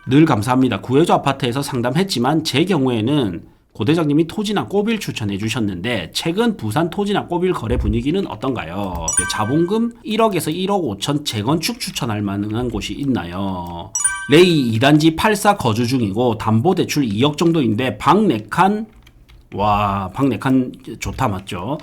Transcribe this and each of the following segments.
늘 감사합니다. 구해줘 아파트에서 상담했지만 제 경우에는 고 대장님이 토지나 꼬빌 추천해 주셨는데 최근 부산 토지나 꼬빌 거래 분위기는 어떤가요? 자본금 1억에서 1억 5천 재건축 추천할 만한 곳이 있나요? 레이 2단지 84 거주 중이고 담보대출 2억 정도인데 방 4칸 와, 방 4칸 좋다 맞죠?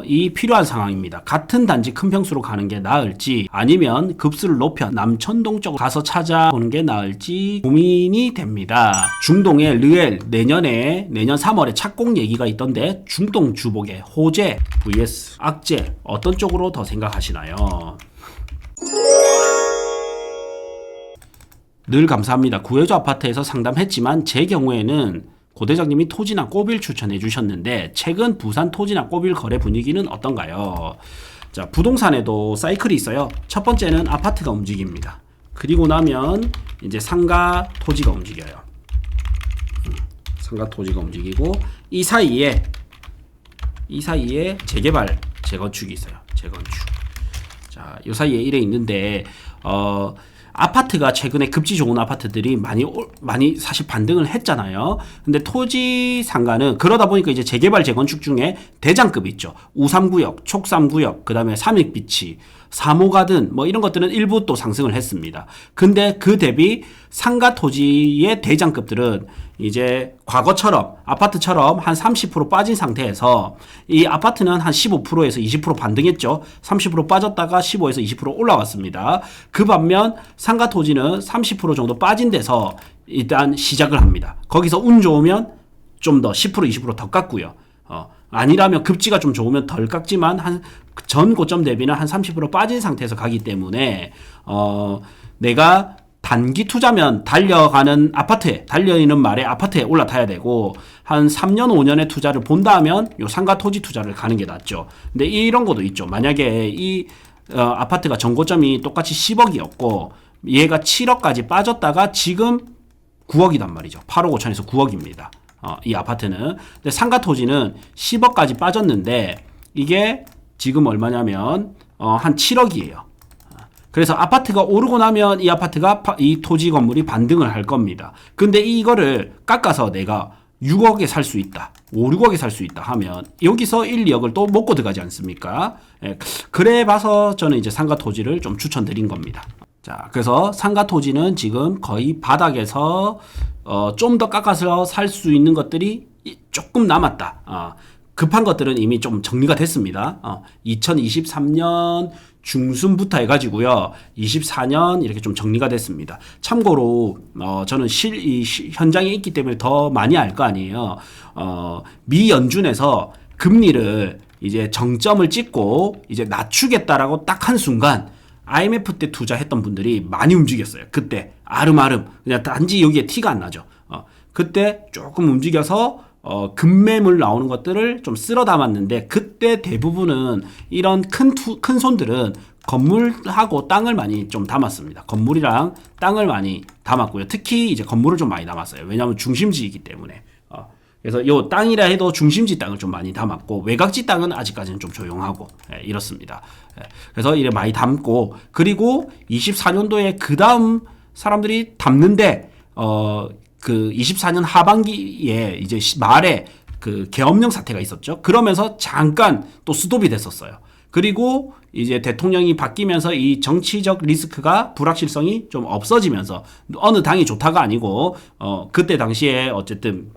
이 필요한 상황입니다. 같은 단지 큰 평수로 가는 게 나을지 아니면 급수를 높여 남천동 쪽으로 가서 찾아보는 게 나을지 고민이 됩니다. 중동의 르엘 내년 3월에 착공 얘기가 있던데 중동 주복의 호재 vs 악재 어떤 쪽으로 더 생각하시나요? 늘 감사합니다. 구해줘 아파트에서 상담했지만 제 경우에는 고 대장님이 토지나 꼬빌 추천해 주셨는데 최근 부산 토지나 꼬빌 거래 분위기는 어떤가요? 자, 부동산에도 사이클이 있어요. 첫 번째는 아파트가 움직입니다. 그리고 나면 이제 상가 토지가 움직여요. 상가 토지가 움직이고 이 사이에 재개발, 재건축이 있어요. 재건축. 자, 이 사이에 이래 있는데 아파트가 최근에 급지 좋은 아파트들이 많이 사실 반등을 했잖아요. 근데 토지 상가는 그러다 보니까 이제 재개발 재건축 중에 대장급 있죠. 우삼구역, 촉삼구역, 그 다음에 삼익비치, 3호가든 뭐 이런 것들은 일부 또 상승을 했습니다. 근데 그 대비 상가 토지의 대장급들은 이제 과거처럼 아파트처럼 한 30% 빠진 상태에서 이 아파트는 한 15%에서 20% 반등했죠. 30% 빠졌다가 15에서 20% 올라왔습니다. 그 반면 상가 토지는 30% 정도 빠진 데서 일단 시작을 합니다. 거기서 운 좋으면 좀 더 10% 20% 더 깎고요. 아니라면 급지가 좀 좋으면 덜 깎지만 한 전 고점 대비는 한 30% 빠진 상태에서 가기 때문에 내가 단기 투자면 달려가는 아파트에 달려있는 말에 아파트에 올라타야 되고 한 3년 5년의 투자를 본다 하면 요 상가 토지 투자를 가는 게 낫죠. 근데 이런 것도 있죠. 만약에 이 아파트가 전고점이 똑같이 10억이었고 얘가 7억까지 빠졌다가 지금 9억이단 말이죠. 8억 5천에서 9억입니다. 이 아파트는. 근데 상가 토지는 10억까지 빠졌는데 이게 지금 얼마냐면 한 7억이에요. 그래서 아파트가 오르고 나면 이 아파트가 이 토지 건물이 반등을 할 겁니다. 근데 이거를 깎아서 내가 6억에 살 수 있다. 5, 6억에 살 수 있다 하면 여기서 1, 2억을 또 먹고 들어가지 않습니까? 그래 봐서 저는 이제 상가 토지를 좀 추천드린 겁니다. 자, 그래서 상가 토지는 지금 거의 바닥에서 좀 더 깎아서 살 수 있는 것들이 조금 남았다. 급한 것들은 이미 좀 정리가 됐습니다. 2023년 중순부터 해가지고요. 24년 이렇게 좀 정리가 됐습니다. 참고로 저는 현장에 있기 때문에 더 많이 알 거 아니에요. 미 연준에서 금리를 이제 정점을 찍고 이제 낮추겠다라고 딱 한 순간 IMF 때 투자했던 분들이 많이 움직였어요. 그때 아름아름 그냥 단지 여기에 티가 안 나죠. 그때 조금 움직여서 급매물 나오는 것들을 좀 쓸어 담았는데 그때 대부분은 이런 큰 손들은 건물하고 땅을 많이 좀 담았습니다. 건물이랑 땅을 많이 담았고요. 특히 이제 건물을 좀 많이 담았어요. 왜냐하면 중심지이기 때문에. 그래서 요 땅이라 해도 중심지 땅을 좀 많이 담았고 외곽지 땅은 아직까지는 좀 조용하고 이렇습니다. 그래서 이래 많이 담고 그리고 24년도에 그 다음 사람들이 담는데 그 24년 하반기에 이제 말에 그 계엄령 사태가 있었죠. 그러면서 잠깐 또 스톱이 됐었어요. 그리고 이제 대통령이 바뀌면서 이 정치적 리스크가 불확실성이 좀 없어지면서 어느 당이 좋다가 아니고 그때 당시에 어쨌든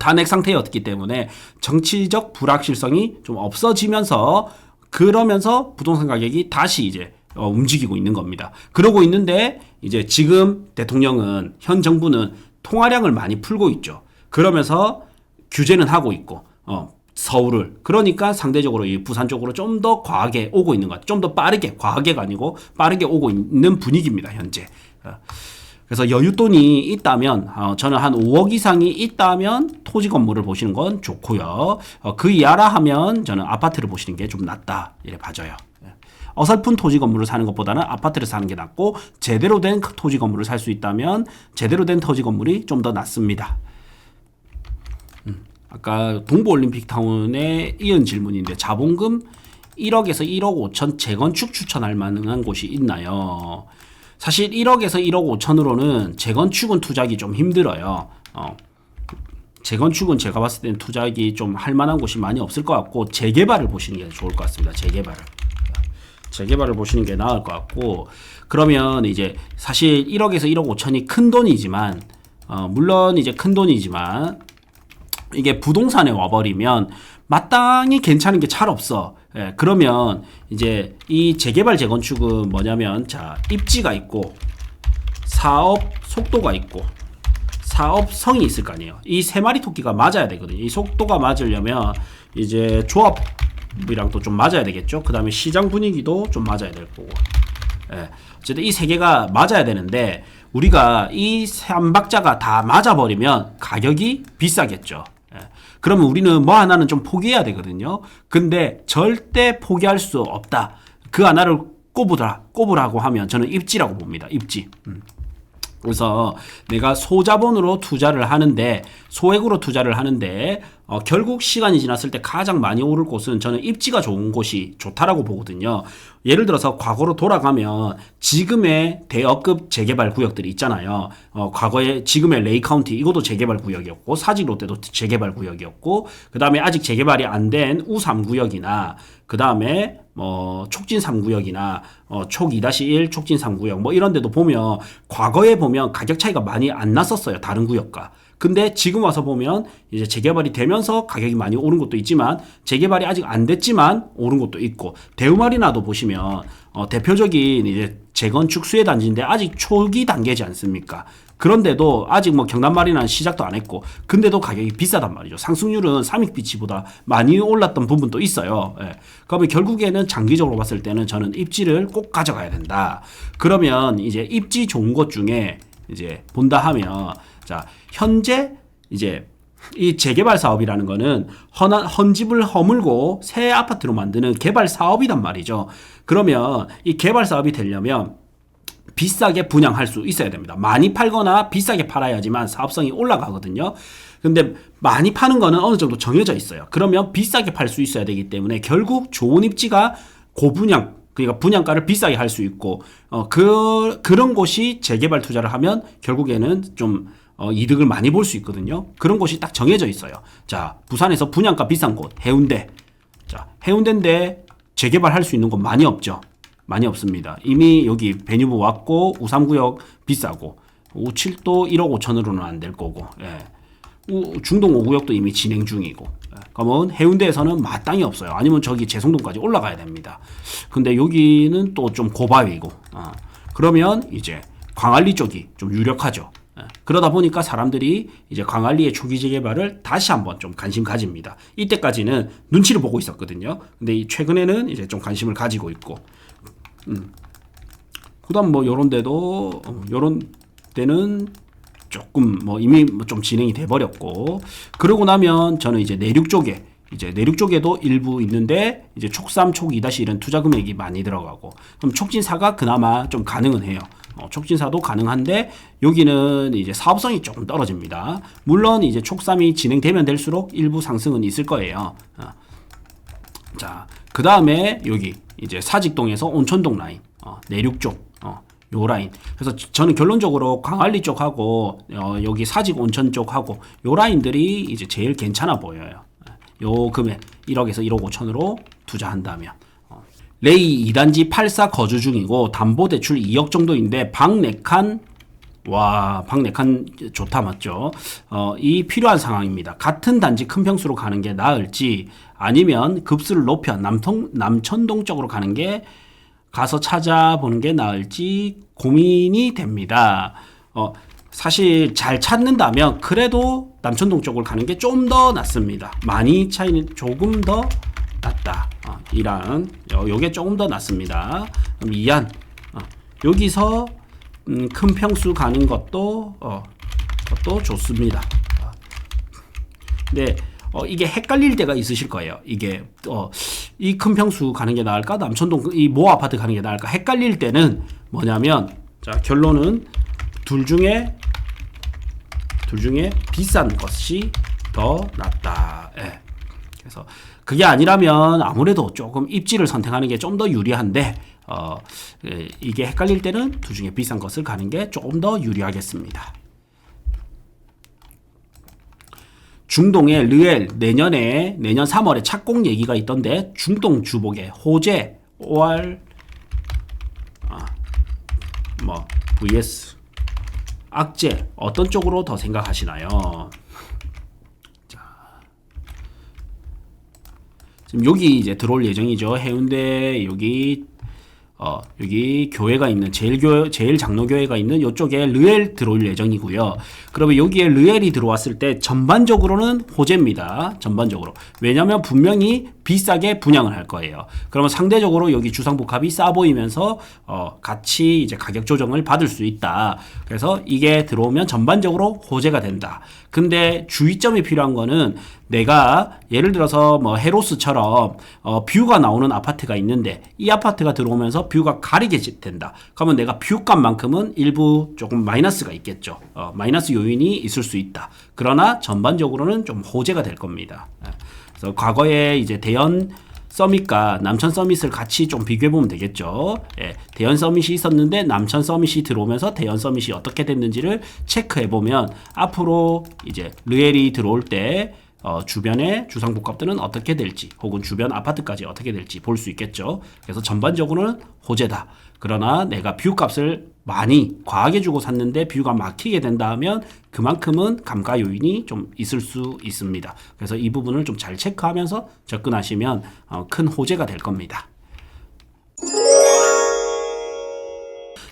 탄핵 상태였기 때문에 정치적 불확실성이 좀 없어지면서 그러면서 부동산 가격이 다시 이제 움직이고 있는 겁니다. 그러고 있는데 이제 지금 대통령은 현 정부는 통화량을 많이 풀고 있죠. 그러면서 규제는 하고 있고 서울을 그러니까 상대적으로 이 부산 쪽으로 좀 더 과하게 오고 있는 것 같아요. 좀 더 빠르게 과하게가 아니고 빠르게 오고 있는 분위기입니다. 현재. 그래서 여윳돈이 있다면 저는 한 5억 이상이 있다면 토지 건물을 보시는 건 좋고요. 그 이하라 하면 저는 아파트를 보시는 게 좀 낫다 이렇게 봐져요. 어설픈 토지 건물을 사는 것보다는 아파트를 사는 게 낫고 제대로 된 토지 건물을 살 수 있다면 제대로 된 토지 건물이 좀 더 낫습니다. 아까 동부올림픽타운에 이은 질문인데 자본금 1억에서 1억 5천 재건축 추천할 만한 곳이 있나요? 사실 1억에서 1억 5천으로는 재건축은 투자하기 좀 힘들어요. 재건축은 제가 봤을 때는 투자하기 좀 할만한 곳이 많이 없을 것 같고 재개발을 보시는 게 좋을 것 같습니다. 재개발을 보시는 게 나을 것 같고 그러면 이제 사실 1억에서 1억 5천이 큰 돈이지만 물론 이제 큰 돈이지만 이게 부동산에 와버리면 마땅히 괜찮은 게 잘 없어. 예, 그러면 이제 이 재개발 재건축은 뭐냐면 자 입지가 있고 사업 속도가 있고 사업성이 있을 거 아니에요. 이 세 마리 토끼가 맞아야 되거든요. 이 속도가 맞으려면 이제 조합이랑 또 좀 맞아야 되겠죠. 그 다음에 시장 분위기도 좀 맞아야 될 거고. 예, 어쨌든 이 세 개가 맞아야 되는데 우리가 이 3박자가 다 맞아버리면 가격이 비싸겠죠. 예, 그러면 우리는 뭐 하나는 좀 포기해야 되거든요. 근데 절대 포기할 수 없다. 그 하나를 꼽으라고 하면 저는 입지라고 봅니다. 입지. 그래서 내가 소자본으로 투자를 하는데 소액으로 투자를 하는데 결국 시간이 지났을 때 가장 많이 오를 곳은 저는 입지가 좋은 곳이 좋다라고 보거든요. 예를 들어서 과거로 돌아가면 지금의 대여급 재개발 구역들이 있잖아요. 과거에 지금의 레이카운티 이것도 재개발 구역이었고 사직롯데도 재개발 구역이었고 그 다음에 아직 재개발이 안 된 우3구역이나 그 다음에 촉진 3구역이나 촉 2-1 촉진 3구역 뭐 이런 데도 보면 과거에 보면 가격 차이가 많이 안 났었어요. 다른 구역과. 근데 지금 와서 보면 이제 재개발이 되면서 가격이 많이 오른 것도 있지만 재개발이 아직 안 됐지만 오른 것도 있고 대우마리나도 보시면 대표적인 이제 재건축 수혜 단지인데 아직 초기 단계지 않습니까? 그런데도 아직 뭐 경남마리나는 시작도 안 했고 근데도 가격이 비싸단 말이죠. 상승률은 삼익비치보다 많이 올랐던 부분도 있어요. 예. 그러면 결국에는 장기적으로 봤을 때는 저는 입지를 꼭 가져가야 된다. 그러면 이제 입지 좋은 것 중에 이제 본다 하면 자 현재 이제 이 재개발 사업이라는 거는 헌 집을 허물고 새 아파트로 만드는 개발 사업이단 말이죠. 그러면 이 개발 사업이 되려면 비싸게 분양할 수 있어야 됩니다. 많이 팔거나 비싸게 팔아야지만 사업성이 올라가거든요. 근데 많이 파는 거는 어느 정도 정해져 있어요. 그러면 비싸게 팔 수 있어야 되기 때문에 결국 좋은 입지가 고분양 그러니까 분양가를 비싸게 할 수 있고 그런 곳이 재개발 투자를 하면 결국에는 좀 이득을 많이 볼 수 있거든요. 그런 곳이 딱 정해져 있어요. 자, 부산에서 분양가 비싼 곳 해운대. 자, 해운대인데 재개발할 수 있는 곳 많이 없죠. 많이 없습니다. 이미 여기 배뉴브 왔고 우3구역 비싸고 우7도 1억 5천으로는 안 될 거고 예. 중동 5구역도 이미 진행 중이고 예. 그러면 해운대에서는 마땅히 없어요. 아니면 저기 제송동까지 올라가야 됩니다. 근데 여기는 또 좀 고바위고 그러면 이제 광안리 쪽이 좀 유력하죠. 예. 그러다 보니까 사람들이 이제 광안리의 초기 재개발을 다시 한번 좀 관심 가집니다. 이때까지는 눈치를 보고 있었거든요. 근데 최근에는 이제 좀 관심을 가지고 있고 그다음 뭐 요런 데도 요런 데는 조금 뭐 이미 좀 진행이 돼 버렸고 그러고 나면 저는 이제 내륙 쪽에도 일부 있는데 이제 촉3 촉 2-1은 투자 금액이 많이 들어가고 그럼 촉진4가 그나마 좀 가능은 해요. 촉진4도 가능한데 여기는 이제 사업성이 조금 떨어집니다. 물론 이제 촉3이 진행되면 될수록 일부 상승은 있을 거예요. 자, 그 다음에 여기 이제 사직동에서 온천동 라인, 내륙 쪽, 요 라인. 그래서 저는 결론적으로 광안리 쪽하고 여기 사직 온천 쪽하고 요 라인들이 이제 제일 괜찮아 보여요. 요 금액 1억에서 1억 5천으로 투자한다면. 레이 2단지 84 거주 중이고 담보대출 2억 정도인데 방 4칸 와, 방 4칸 좋다 맞죠? 이 필요한 상황입니다. 같은 단지 큰 평수로 가는 게 나을지 아니면 급수를 높여 남천동 쪽으로 가는 게 가서 찾아보는 게 나을지 고민이 됩니다. 사실 잘 찾는다면 그래도 남천동 쪽을 가는 게 좀 더 낫습니다. 많이 차이는 조금 더 낫다. 이란 요게 조금 더 낫습니다. 그럼 이안 여기서 큰 평수 가는 것도 그것도 좋습니다. 근데 이게 헷갈릴 때가 있으실 거예요. 이게 이 큰 평수 가는 게 나을까? 남천동 이 모 아파트 가는 게 나을까? 헷갈릴 때는 뭐냐면 자 결론은 둘 중에 비싼 것이 더 낫다. 예. 그래서 그게 아니라면 아무래도 조금 입지를 선택하는 게 좀 더 유리한데 이게 헷갈릴 때는 둘 중에 비싼 것을 가는 게 조금 더 유리하겠습니다. 중동의 르엘 내년 3월에 착공 얘기가 있던데 중동 주복의 호재 OR vs 악재 어떤 쪽으로 더 생각하시나요? 자, 지금 여기 이제 들어올 예정이죠. 해운대 여기 교회가 있는 제일 장로교회가 있는 이쪽에 르엘 들어올 예정이고요. 그러면 여기에 르엘이 들어왔을 때 전반적으로는 호재입니다. 전반적으로. 왜냐하면 분명히 비싸게 분양을 할 거예요. 그러면 상대적으로 여기 주상복합이 싸 보이면서 같이 이제 가격 조정을 받을 수 있다. 그래서 이게 들어오면 전반적으로 호재가 된다. 근데 주의점이 필요한 거는 내가 예를 들어서 뭐 헤로스처럼 뷰가 나오는 아파트가 있는데 이 아파트가 들어오면서 뷰가 가리게 된다. 그러면 내가 뷰값만큼은 일부 조금 마이너스가 있겠죠. 마이너스 요인이 있을 수 있다. 그러나 전반적으로는 좀 호재가 될 겁니다. 그래서 과거에 이제 대연 서밋과 남천 서밋을 같이 좀 비교해 보면 되겠죠. 예, 대연 서밋이 있었는데 남천 서밋이 들어오면서 대연 서밋이 어떻게 됐는지를 체크해 보면 앞으로 이제 르엘이 들어올 때 주변의 주상복합들은 어떻게 될지 혹은 주변 아파트까지 어떻게 될지 볼 수 있겠죠. 그래서 전반적으로는 호재다. 그러나 내가 뷰값을 많이 과하게 주고 샀는데 뷰가 막히게 된다 하면 그만큼은 감가 요인이 좀 있을 수 있습니다. 그래서 이 부분을 좀 잘 체크하면서 접근하시면 큰 호재가 될 겁니다.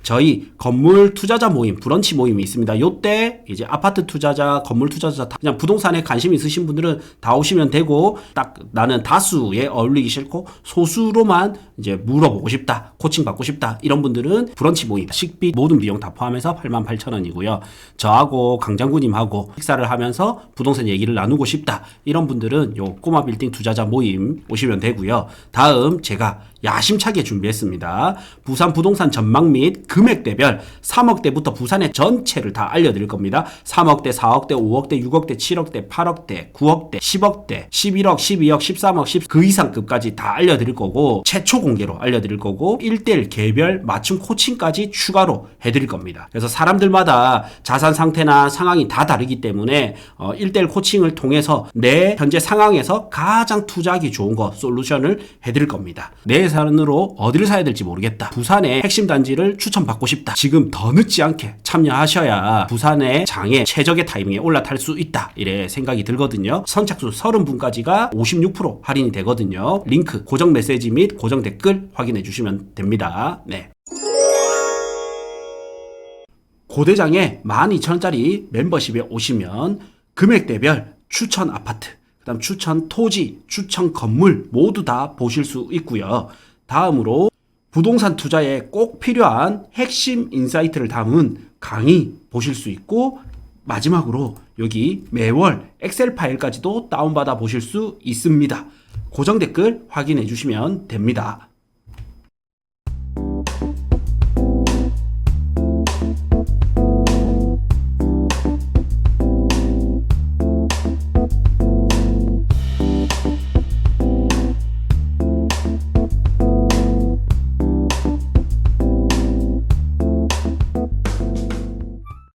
저희 건물 투자자 모임, 브런치 모임이 있습니다. 요때 이제 아파트 투자자, 건물 투자자, 그냥 부동산에 관심 있으신 분들은 다 오시면 되고, 딱 나는 다수에 어울리기 싫고 소수로만 이제 물어보고 싶다, 코칭 받고 싶다, 이런 분들은 브런치 모임, 식비 모든 비용 다 포함해서 88,000원이고요. 저하고 강장구님하고 식사를 하면서 부동산 얘기를 나누고 싶다, 이런 분들은 요 꼬마 빌딩 투자자 모임 오시면 되고요. 다음 제가 야심차게 준비했습니다. 부산 부동산 전망 및 금액대별 3억대부터 부산의 전체를 다 알려드릴 겁니다. 3억대, 4억대, 5억대, 6억대, 7억대, 8억대, 9억대, 10억대, 11억, 12억, 13억, 10, 그 이상급까지 다 알려드릴 거고, 최초 공개로 알려드릴 거고, 1대1 개별 맞춤 코칭까지 추가로 해드릴 겁니다. 그래서 사람들마다 자산 상태나 상황이 다 다르기 때문에 1대1 코칭을 통해서 내 현재 상황에서 가장 투자하기 좋은 거 솔루션을 해드릴 겁니다. 내 예산으로 어디를 사야 될지 모르겠다, 부산의 핵심 단지를 추천받고 싶다, 지금 더 늦지 않게 참여하셔야 부산의 장에 최적의 타이밍에 올라탈 수 있다, 이래 생각이 들거든요. 선착순 30분까지가 56% 할인이 되거든요. 링크 고정 메시지 및 고정 댓글 확인해 주시면 됩니다. 네. 고대장에 12,000원짜리 멤버십에 오시면 금액대별 추천 아파트, 그 다음 추천 토지, 추천 건물 모두 다 보실 수 있고요. 다음으로 부동산 투자에 꼭 필요한 핵심 인사이트를 담은 강의 보실 수 있고, 마지막으로 여기 매월 엑셀 파일까지도 다운받아 보실 수 있습니다. 고정 댓글 확인해 주시면 됩니다.